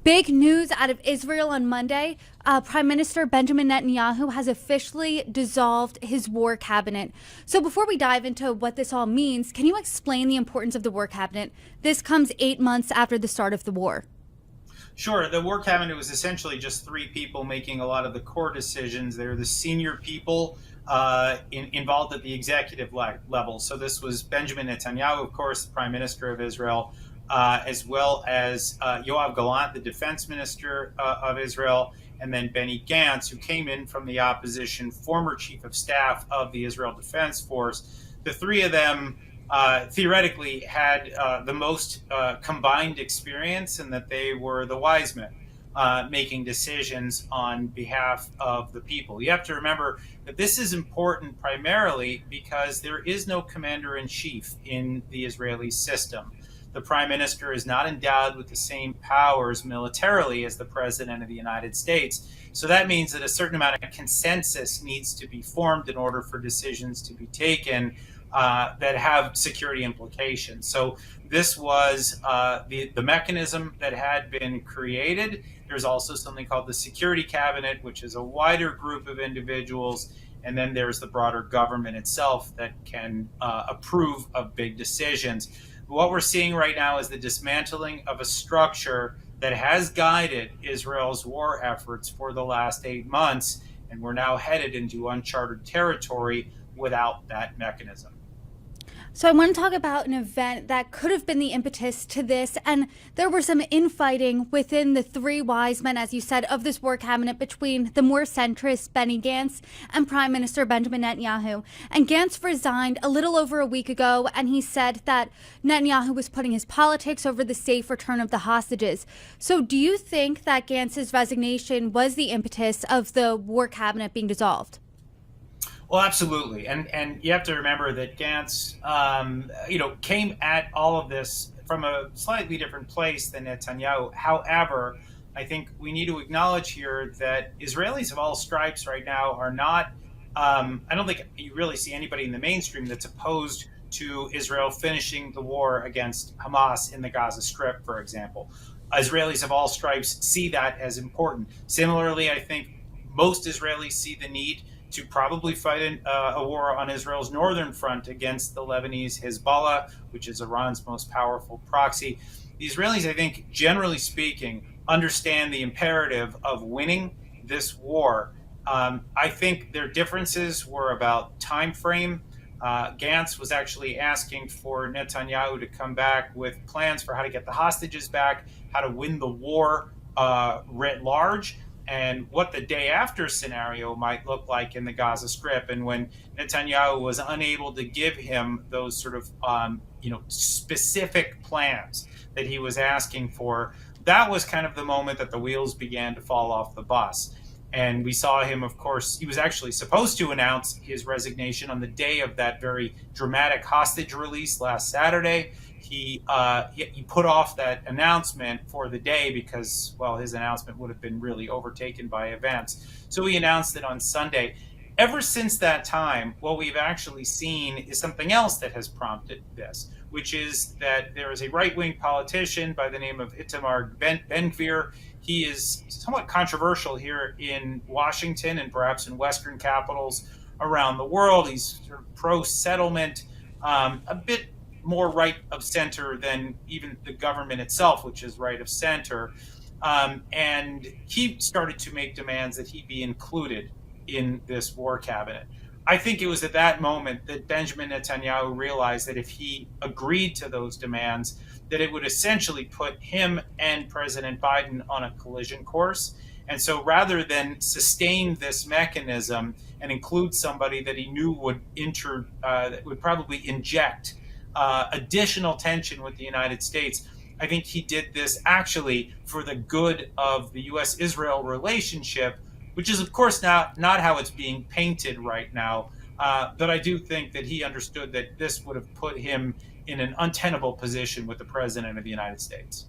Big news out of Israel on Monday. Prime Minister Benjamin Netanyahu has officially dissolved his war cabinet. So before we dive into what this all means, can you explain the importance of the war cabinet? This comes 8 months after the start of the war. Sure. The war cabinet was essentially just three people making a lot of the core decisions. They're the senior people involved at the executive level. So this was Benjamin Netanyahu, of course, the Prime Minister of Israel, as well as Yoav Gallant, the Defense Minister of Israel, and then Benny Gantz, who came in from the opposition, former Chief of Staff of the Israel Defense Force. The three of them theoretically had the most combined experience, and that they were the wise men making decisions on behalf of the people. You have to remember that this is important primarily because there is no commander-in-chief in the Israeli system. The prime minister is not endowed with the same powers militarily as the president of the United States. So that means that a certain amount of consensus needs to be formed in order for decisions to be taken that have security implications. So this was the mechanism that had been created. There's also something called the Security Cabinet, which is a wider group of individuals. And then there's the broader government itself that can approve of big decisions. What we're seeing right now is the dismantling of a structure that has guided Israel's war efforts for the last 8 months. And we're now headed into uncharted territory without that mechanism. So I want to talk about an event that could have been the impetus to this. And there were some infighting within the three wise men, as you said, of this war cabinet between the more centrist Benny Gantz and Prime Minister Benjamin Netanyahu. And Gantz resigned a little over a week ago, and he said that Netanyahu was putting his politics over the safe return of the hostages. So do you think that Gantz's resignation was the impetus of the war cabinet being dissolved? Well, absolutely, and you have to remember that Gantz, came at all of this from a slightly different place than Netanyahu. However, I think we need to acknowledge here that Israelis of all stripes right now are not. I don't think you really see anybody in the mainstream that's opposed to Israel finishing the war against Hamas in the Gaza Strip, for example. Israelis of all stripes see that as important. Similarly, I think most Israelis see the need to probably fight a war on Israel's northern front against the Lebanese Hezbollah, which is Iran's most powerful proxy. The Israelis, I think, generally speaking, understand the imperative of winning this war. I think their differences were about time frame. Gantz was actually asking for Netanyahu to come back with plans for how to get the hostages back, how to win the war writ large, and what the day after scenario might look like in the Gaza Strip. And when Netanyahu was unable to give him those sort of specific plans that he was asking for, that was kind of the moment that the wheels began to fall off the bus. And we saw him, of course, he was actually supposed to announce his resignation on the day of that very dramatic hostage release last Saturday. He put off that announcement for the day because, well, his announcement would have been really overtaken by events. So he announced it on Sunday. Ever since that time, what we've actually seen is something else that has prompted this, which is that there is a right-wing politician by the name of Itamar Ben-Gvir. He is somewhat controversial here in Washington and perhaps in Western capitals around the world. He's sort of pro-settlement, a bit more right of center than even the government itself, which is right of center. And he started to make demands that he be included in this war cabinet. I think it was at that moment that Benjamin Netanyahu realized that if he agreed to those demands, that it would essentially put him and President Biden on a collision course. And so rather than sustain this mechanism and include somebody that he knew would that would probably inject additional tension with the United States, I think he did this actually for the good of the U.S.-Israel relationship, which is, of course, not how it's being painted right now. But I do think that he understood that this would have put him in an untenable position with the President of the United States.